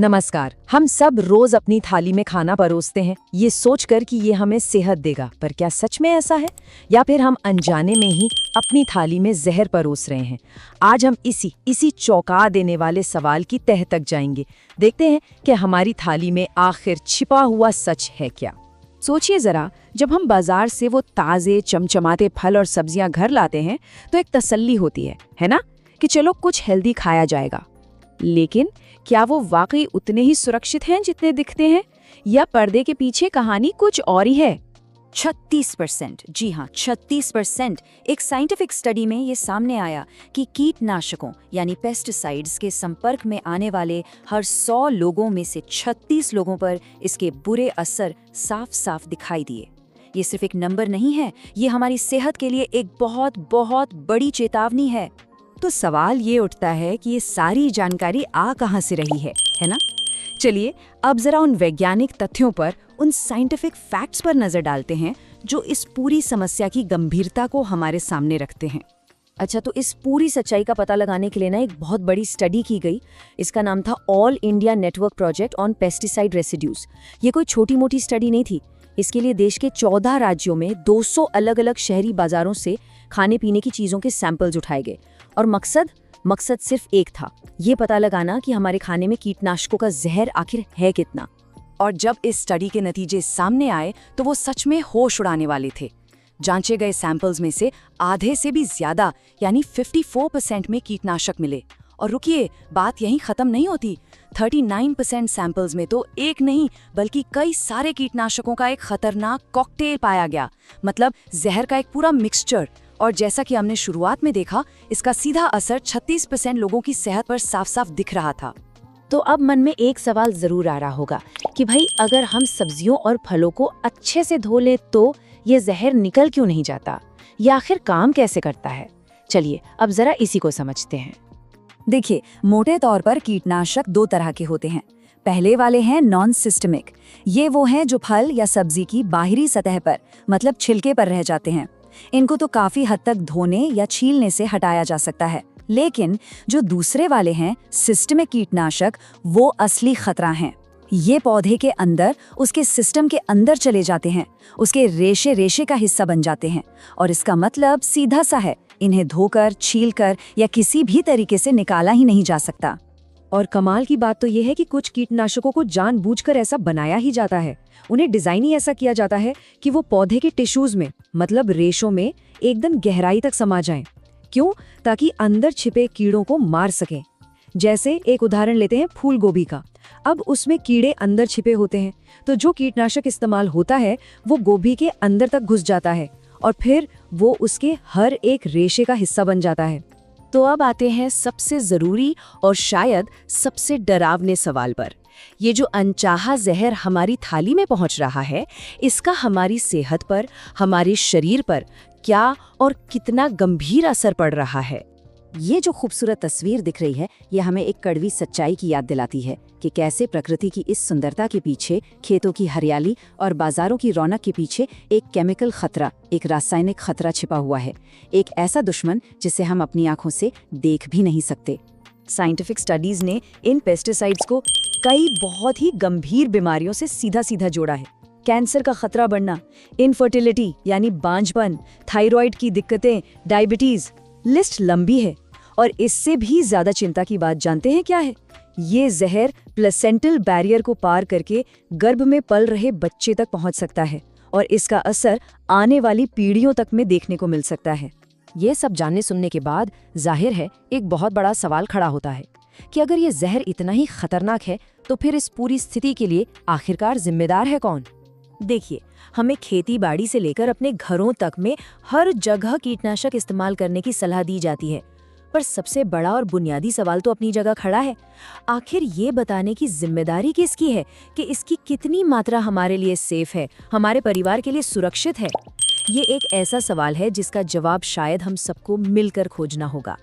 नमस्कार। हम सब रोज अपनी थाली में खाना परोसते हैं ये सोचकर कि ये हमें सेहत देगा, पर क्या सच में ऐसा है या फिर हम अनजाने में ही अपनी थाली में जहर परोस रहे हैं। आज हम इसी चौंका देने वाले सवाल की तह तक जाएंगे। देखते हैं कि हमारी थाली में आखिर छिपा हुआ सच है क्या। सोचिए जरा, जब हम बाजार से वो ताजे चमचमाते फल और सब्जियां घर लाते हैं तो एक तसल्ली होती है ना, कि चलो कुछ हेल्दी खाया जाएगा। लेकिन क्या वो वाकई उतने ही सुरक्षित हैं जितने दिखते हैं, या पर्दे के पीछे कहानी कुछ और ही है? 36%, जी हाँ 36%। एक साइंटिफिक स्टडी में ये सामने आया कि कीटनाशकों यानी पेस्टिसाइड्स के संपर्क में आने वाले हर 100 लोगों में से 36 लोगों पर इसके बुरे असर साफ साफ दिखाई दिए। ये सिर्फ एक नंबर नहीं है, ये हमारी सेहत के लिए एक बहुत बहुत बड़ी चेतावनी है। तो सवाल ये उठता है कि ये सारी जानकारी आ कहाँ से रही है ना? चलिए अब जरा उन वैज्ञानिक तथ्यों पर, उन साइंटिफिक फैक्ट्स पर नजर डालते हैं जो इस पूरी समस्या की गंभीरता को हमारे सामने रखते हैं। अच्छा, तो इस पूरी सच्चाई का पता लगाने के लिए ना एक बहुत बड़ी स्टडी की गई। इसका नाम था all India network project on pesticide residues. ये कोई छोटी मोटी स्टडी नहीं थी। इसके लिए देश के 14 राज्यों में 200 अलग अलग शहरी बाजारों से खाने पीने की चीजों के सैंपल्स उठाए गए, और मकसद सिर्फ एक था, ये पता लगाना कि हमारे खाने में कीटनाशकों का जहर आखिर है कितना। और जब इस स्टडी के नतीजे सामने आए तो वो सच में होश उड़ाने वाले थे। जांचे गए सैंपल्स में से आधे से भी ज्यादा यानी 54% में कीटनाशक मिले। और रुकिए, बात यहीं खत्म नहीं होती। 39% सैंपल्स में तो एक नहीं बल्कि कई सारे कीटनाशकों का एक खतरनाक कॉकटेल पाया गया, मतलब जहर का एक पूरा मिक्सचर। और जैसा कि हमने शुरुआत में देखा, इसका सीधा असर 36% लोगों की सेहत पर साफ साफ दिख रहा था। तो अब मन में एक सवाल जरूर आ रहा होगा कि भाई, अगर हम सब्जियों और फलों को अच्छे से धो ले तो ये जहर निकल क्यों नहीं जाता, या आखिर काम कैसे करता है? चलिए अब जरा इसी को समझते हैं। देखिए, मोटे तौर पर कीटनाशक दो तरह के होते हैं। पहले वाले हैं नॉन सिस्टमिक। ये वो हैं जो फल या सब्जी की बाहरी सतह पर, मतलब छिलके पर रह जाते हैं। इनको तो काफी हद तक धोने या छीलने से हटाया जा सकता है। लेकिन जो दूसरे वाले हैं सिस्टमिक कीटनाशक, वो असली खतरा हैं। ये पौधे के अंदर, उसके सिस्टम के अंदर चले जाते हैं, उसके रेशे रेशे का हिस्सा बन जाते हैं। और इसका मतलब सीधा सा है, इन्हें धोकर, छीलकर या किसी भी तरीके से निकाला ही नहीं जा सकता। और कमाल की बात तो ये है कि कुछ कीटनाशकों को जानबूझकर ऐसा बनाया ही जाता है। उन्हें डिजाइन ही ऐसा किया जाता है कि वो पौधे के टिश्यूज में, मतलब रेशों में एकदम गहराई तक समा जाएं। क्यों? ताकि अंदर छिपे कीड़ों को मार सकें। जैसे एक उदाहरण लेते हैं फूल गोभी का। अब उसमें कीड़े अंदर छिपे होते हैं, तो जो कीटनाशक इस्तेमाल होता है वो गोभी के अंदर तक घुस जाता है और फिर वो उसके हर एक रेशे का हिस्सा बन जाता है। तो अब आते हैं सबसे जरूरी और शायद सबसे डरावने सवाल पर। ये जो अनचाहा जहर हमारी थाली में पहुंच रहा है, इसका हमारी सेहत पर, हमारे शरीर पर क्या और कितना गंभीर असर पड़ रहा है? ये जो खूबसूरत तस्वीर दिख रही है, ये हमें एक कड़वी सच्चाई की याद दिलाती है कि कैसे प्रकृति की इस सुंदरता के पीछे, खेतों की हरियाली और बाजारों की रौनक के पीछे एक केमिकल खतरा, एक रासायनिक खतरा छिपा हुआ है। एक ऐसा दुश्मन जिसे हम अपनी आंखों से देख भी नहीं सकते। साइंटिफिक स्टडीज ने इन पेस्टिसाइड्स को कई बहुत ही गंभीर बीमारियों से सीधा सीधा जोड़ा है। कैंसर का खतरा बढ़ना, इनफर्टिलिटी यानी बांझपन, थायराइड की दिक्कतें, डायबिटीज, लिस्ट लंबी है। और इससे भी ज्यादा चिंता की बात जानते हैं क्या है? ये जहर प्लेसेंटल बैरियर को पार करके गर्भ में पल रहे बच्चे तक पहुंच सकता है, और इसका असर आने वाली पीढ़ियों तक में देखने को मिल सकता है। ये सब जानने सुनने के बाद जाहिर है एक बहुत बड़ा सवाल खड़ा होता है कि अगर ये जहर इतना ही खतरनाक है तो फिर इस पूरी स्थिति के लिए आखिरकार जिम्मेदार है कौन? देखिए, हमें खेती बाड़ी से लेकर अपने घरों तक में हर जगह कीटनाशक इस्तेमाल करने की सलाह दी जाती है, पर सबसे बड़ा और बुनियादी सवाल तो अपनी जगह खड़ा है। आखिर ये बताने की जिम्मेदारी किसकी है कि इसकी कितनी मात्रा हमारे लिए सेफ है, हमारे परिवार के लिए सुरक्षित है? ये एक ऐसा सवाल है जिसका जवाब शायद हम सबको मिलकर खोजना होगा।